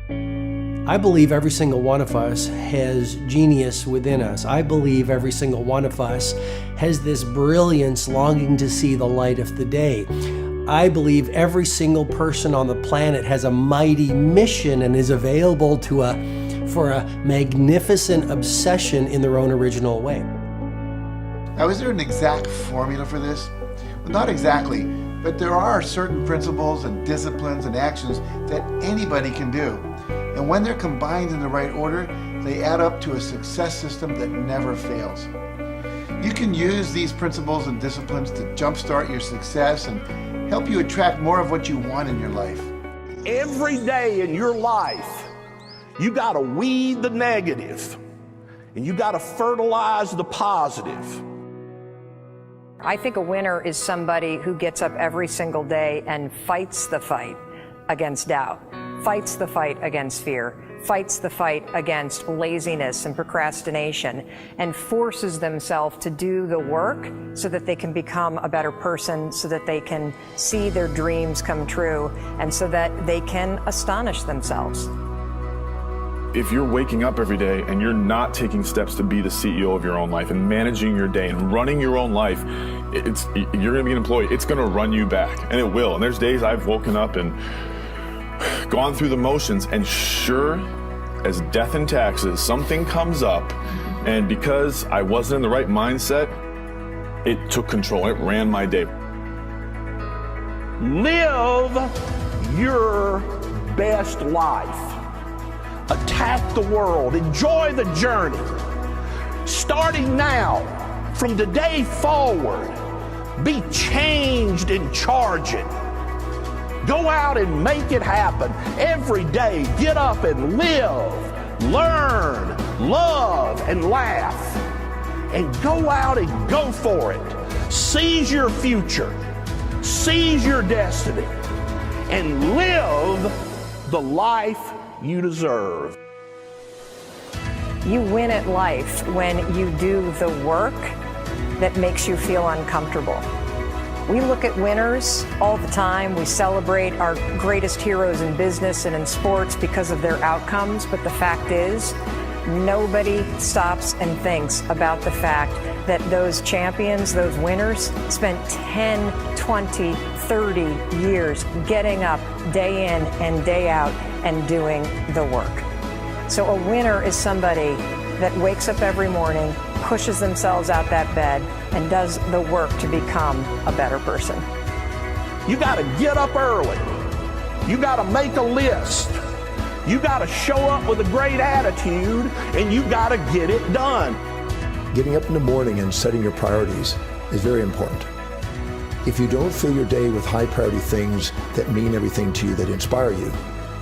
I believe every single one of us has genius within us. I believe every single one of us has this brilliance longing to see the light of the day. I believe every single person on the planet has a mighty mission and is available for a magnificent obsession in their own original way. Now, is there an exact formula for this? Well, not exactly, but there are certain principles and disciplines and actions that anybody can do. And when they're combined in the right order, they add up to a success system that never fails. You can use these principles and disciplines to jumpstart your success and help you attract more of what you want in your life. Every day in your life, you got to weed the negative and you got to fertilize the positive. I think a winner is somebody who gets up every single day and fights the fight against doubt, fights the fight against fear, fights the fight against laziness and procrastination, and forces themselves to do the work so that they can become a better person, so that they can see their dreams come true, and so that they can astonish themselves. If you're waking up every day and you're not taking steps to be the CEO of your own life and managing your day and running your own life, you're going to be an employee. It's going to run you back, and it will. And there's days I've woken up and gone through the motions, and sure as death and taxes, something comes up, and because I wasn't in the right mindset, it took control. It ran my day. Live your best life. Attack the world. Enjoy the journey. Starting now, from today forward, be changed and charge it. Go out and make it happen. Every day, get up and live, learn, love, and laugh. And go out and go for it. Seize your future. Seize your destiny. And live the life you deserve. You win at life when you do the work that makes you feel uncomfortable. We look at winners all the time. We celebrate our greatest heroes in business and in sports because of their outcomes, but the fact is, nobody stops and thinks about the fact that those champions, those winners, spent 10, 20, 30 years getting up day in and day out and doing the work. So a winner is somebody that wakes up every morning, pushes themselves out that bed, and does the work to become a better person. You got to get up early. You got to make a list. You got to show up with a great attitude, and you got to get it done. Getting up in the morning and setting your priorities is very important. If you don't fill your day with high priority things that mean everything to you, that inspire you,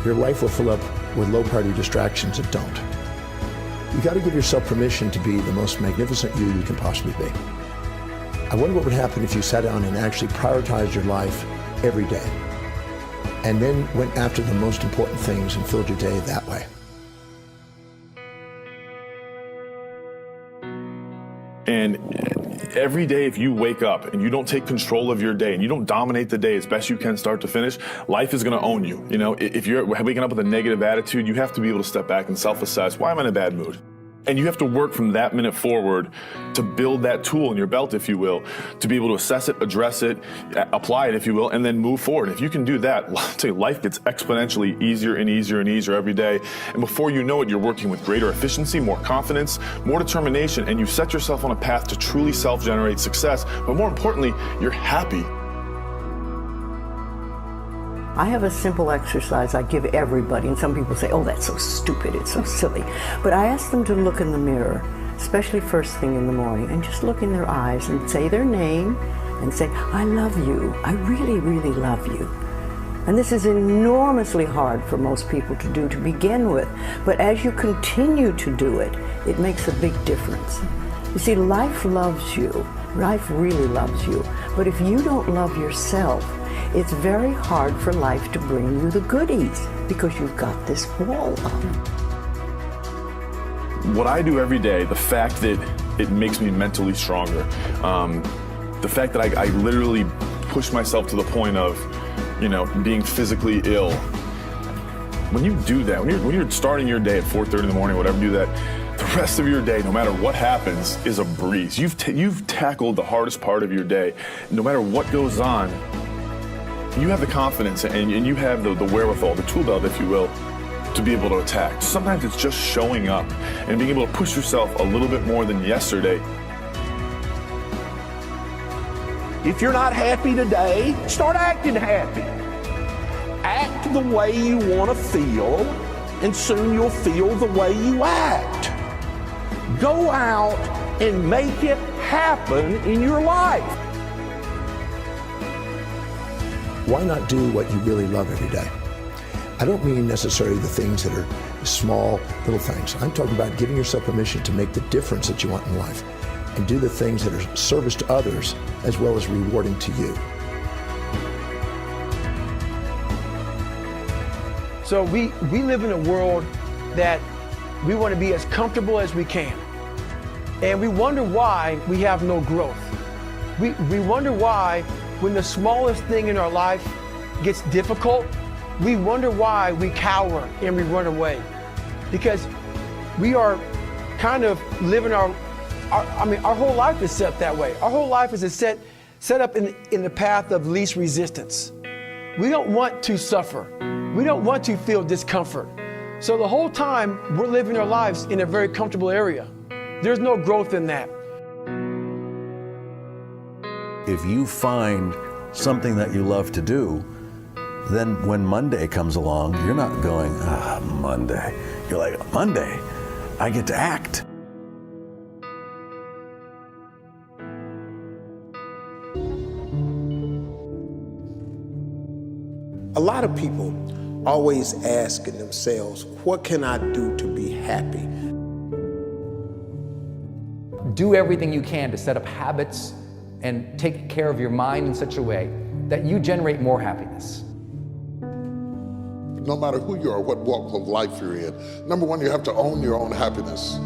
your life will fill up with low priority distractions that don't. You got to give yourself permission to be the most magnificent you can possibly be. I wonder what would happen if you sat down and actually prioritized your life every day, and then went after the most important things and filled your day that way. And every day, if you wake up and you don't take control of your day and you don't dominate the day as best you can start to finish, life is going to own you. You know, if you're waking up with a negative attitude, you have to be able to step back and self-assess. Why am I in a bad mood? And you have to work from that minute forward to build that tool in your belt, if you will, to be able to assess it, address it, apply it, if you will, and then move forward. If you can do that, I'll tell you, life gets exponentially easier and easier and easier every day. And before you know it, you're working with greater efficiency, more confidence, more determination, and you set yourself on a path to truly self-generate success. But more importantly, you're happy. I have a simple exercise I give everybody, and some people say, oh, that's so stupid, it's so silly. But I ask them to look in the mirror, especially first thing in the morning, and just look in their eyes and say their name and say, I love you, I really, really love you. And this is enormously hard for most people to do to begin with, but as you continue to do it, it makes a big difference. You see, life loves you, life really loves you, but if you don't love yourself, it's very hard for life to bring you the goodies because you've got this wall up. What I do every day, the fact that it makes me mentally stronger, the fact that I literally push myself to the point of, being physically ill, When you do that, when you're starting your day at 4:30 in the morning, whatever, do that, the rest of your day, no matter what happens, is a breeze. You've tackled the hardest part of your day. No matter what goes on, you have the confidence and you have the wherewithal, the tool belt, if you will, to be able to attack. Sometimes it's just showing up and being able to push yourself a little bit more than yesterday. If you're not happy today, start acting happy. Act the way you want to feel, and soon you'll feel the way you act. Go out and make it happen in your life. Why not do what you really love every day? I don't mean necessarily the things that are small, little things. I'm talking about giving yourself permission to make the difference that you want in life and do the things that are service to others as well as rewarding to you. So we live in a world that we want to be as comfortable as we can. And we wonder why we have no growth. We wonder why when the smallest thing in our life gets difficult, we wonder why we cower and we run away. Because we are kind of living our whole life is set that way. Our whole life is set up in the path of least resistance. We don't want to suffer. We don't want to feel discomfort. So the whole time we're living our lives in a very comfortable area. There's no growth in that. If you find something that you love to do, then when Monday comes along, you're not going, Monday. You're like, Monday, I get to act. A lot of people always asking themselves, what can I do to be happy? Do everything you can to set up habits and take care of your mind in such a way that you generate more happiness. No matter who you are, what walk of life you're in, number one, you have to own your own happiness.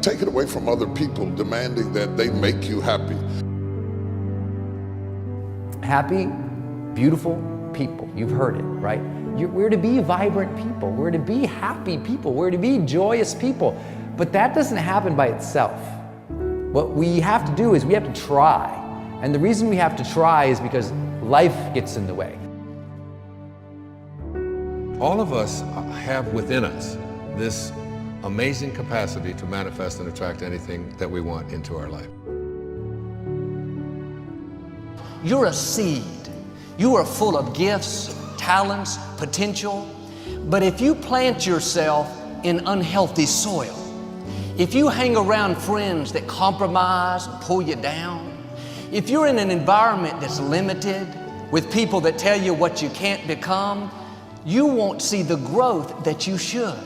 Take it away from other people demanding that they make you happy. Happy, beautiful people. You've heard it, right? We're to be vibrant people. We're to be happy people. We're to be joyous people. But that doesn't happen by itself. What we have to do is we have to try. And the reason we have to try is because life gets in the way. All of us have within us this amazing capacity to manifest and attract anything that we want into our life. You're a seed. You are full of gifts, talents, potential. But if you plant yourself in unhealthy soil, if you hang around friends that compromise and pull you down, if you're in an environment that's limited with people that tell you what you can't become, you won't see the growth that you should.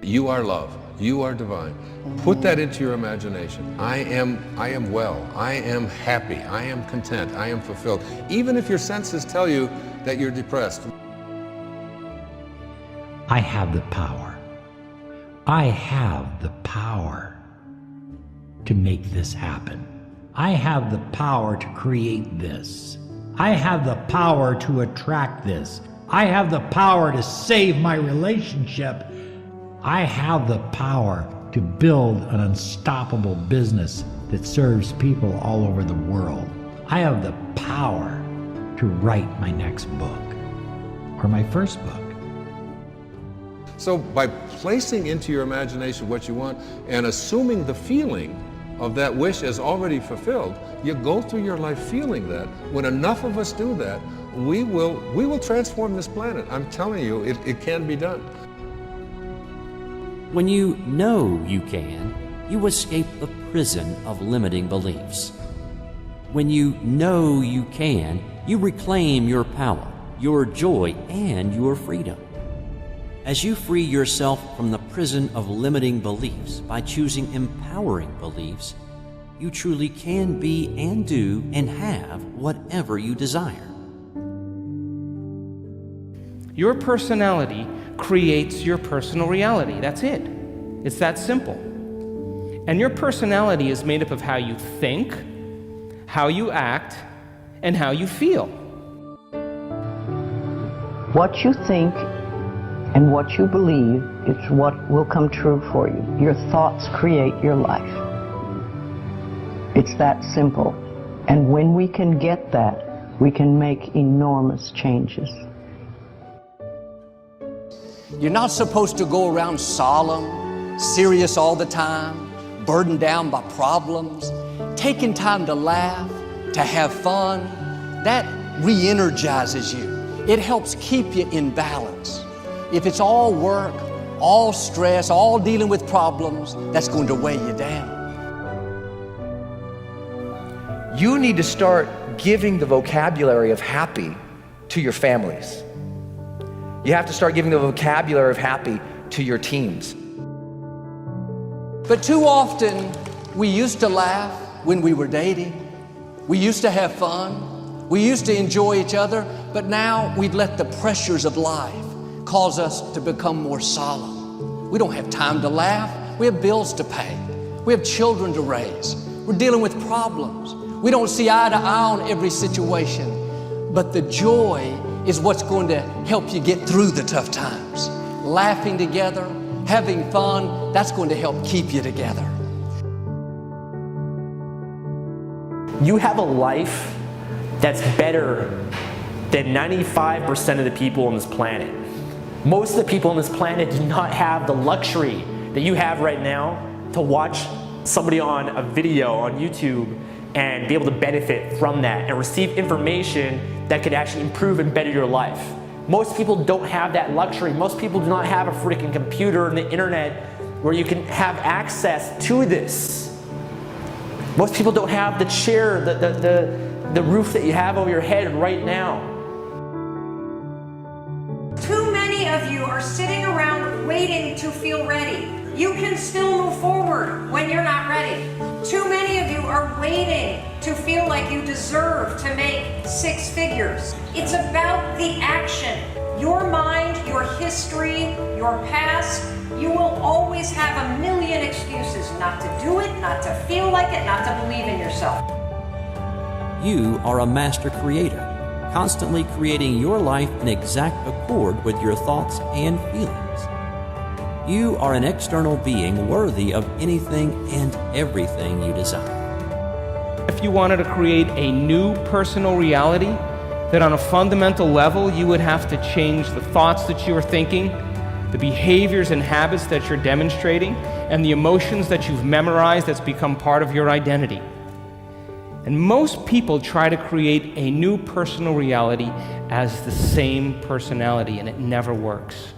You are love. You are divine. Put that into your imagination. I am well. I am happy. I am content. I am fulfilled. Even if your senses tell you that you're depressed. I have the power. I have the power to make this happen. I have the power to create this. I have the power to attract this. I have the power to save my relationship. I have the power to build an unstoppable business that serves people all over the world. I have the power to write my next book or my first book. So by placing into your imagination what you want and assuming the feeling of that wish as already fulfilled, you go through your life feeling that. When enough of us do that, we will transform this planet. I'm telling you, it can be done. When you know you can, you escape the prison of limiting beliefs. When you know you can, you reclaim your power, your joy, and your freedom. As you free yourself from the prison of limiting beliefs by choosing empowering beliefs, you truly can be and do and have whatever you desire. Your personality creates your personal reality. That's it. It's that simple. And your personality is made up of how you think, how you act, and how you feel. What you think And what you believe is what will come true for you. Your thoughts create your life. It's that simple. And when we can get that, we can make enormous changes. You're not supposed to go around solemn, serious all the time, burdened down by problems. Taking time to laugh, to have fun, that re-energizes you. It helps keep you in balance. If it's all work, all stress, all dealing with problems, that's going to weigh you down. You need to start giving the vocabulary of happy to your families. You have to start giving the vocabulary of happy to your teams. But too often, we used to laugh when we were dating. We used to have fun. We used to enjoy each other, but now we've let the pressures of life cause us to become more solemn. We don't have time to laugh. We have bills to pay. We have children to raise. We're dealing with problems. We don't see eye to eye on every situation, but the joy is what's going to help you get through the tough times. Laughing together, having fun, that's going to help keep you together. You have a life that's better than 95% of the people on this planet. Most of the people on this planet do not have the luxury that you have right now to watch somebody on a video on YouTube and be able to benefit from that and receive information that could actually improve and better your life. Most people don't have that luxury. Most people do not have a freaking computer and the internet where you can have access to this. Most people don't have the chair, the roof that you have over your head right now. Too many of you are sitting around waiting to feel ready. You can still move forward when you're not ready. Too many of you are waiting to feel like you deserve to make 6 figures. It's about the action. Your mind, your history, your past, you will always have a million excuses not to do it, not to feel like it, not to believe in yourself. You are a master creator, constantly creating your life in exact accord with your thoughts and feelings. You are an external being worthy of anything and everything you desire. If you wanted to create a new personal reality, that on a fundamental level you would have to change the thoughts that you are thinking, the behaviors and habits that you're demonstrating, and the emotions that you've memorized that's become part of your identity. And most people try to create a new personal reality as the same personality, and it never works.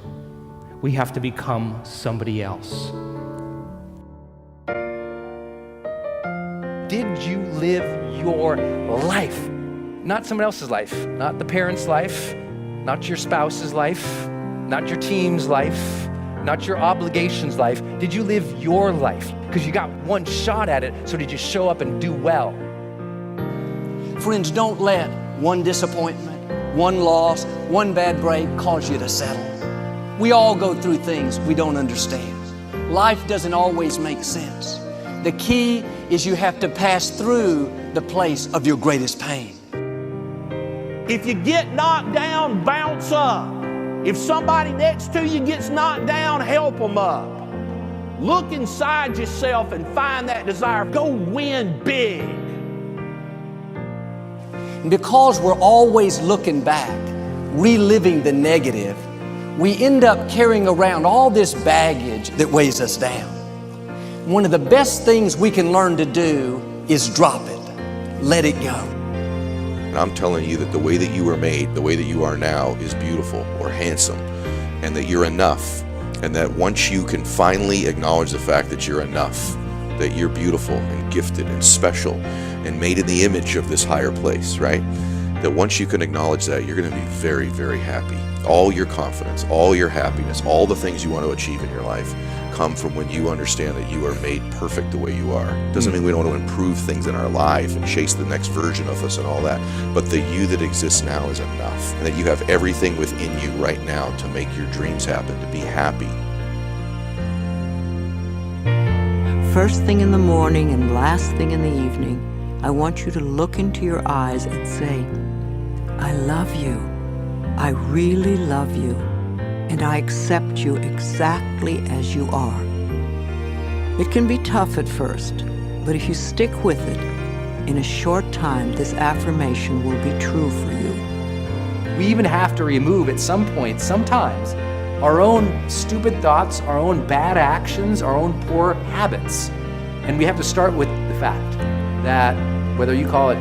We have to become somebody else. Did you live your life? Not someone else's life, not the parent's life, not your spouse's life, not your team's life, not your obligations life. Did you live your life? Because you got one shot at it, so did you show up and do well? Friends, don't let one disappointment, one loss, one bad break cause you to settle. We all go through things we don't understand. Life doesn't always make sense. The key is you have to pass through the place of your greatest pain. If you get knocked down, bounce up. If somebody next to you gets knocked down, help them up. Look inside yourself and find that desire. Go win big. Because we're always looking back, reliving the negative, we end up carrying around all this baggage that weighs us down. One of the best things we can learn to do is drop it, let it go. And I'm telling you that the way that you were made, the way that you are now is beautiful or handsome, and that you're enough. And that once you can finally acknowledge the fact that you're enough, that you're beautiful and gifted and special and made in the image of this higher place, right? That once you can acknowledge that, you're going to be very, very happy. All your confidence, all your happiness, all the things you want to achieve in your life come from when you understand that you are made perfect the way you are. Doesn't mean we don't want to improve things in our life and chase the next version of us and all that, but the you that exists now is enough, and that you have everything within you right now to make your dreams happen, to be happy. First thing in the morning and last thing in the evening, I want you to look into your eyes and say, I love you. I really love you. and I accept you exactly as you are. It can be tough at first, but if you stick with it, in a short time, this affirmation will be true for you. We even have to remove at some point, sometimes, our own stupid thoughts, our own bad actions, our own poor habits. And we have to start with the fact that whether you call it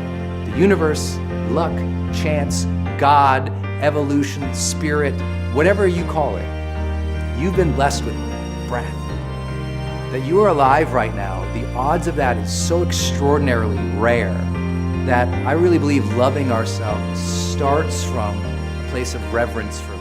the universe, luck, chance, God, evolution, spirit, whatever you call it, you've been blessed with breath. That you are alive right now, the odds of that is so extraordinarily rare that I really believe loving ourselves starts from a place of reverence for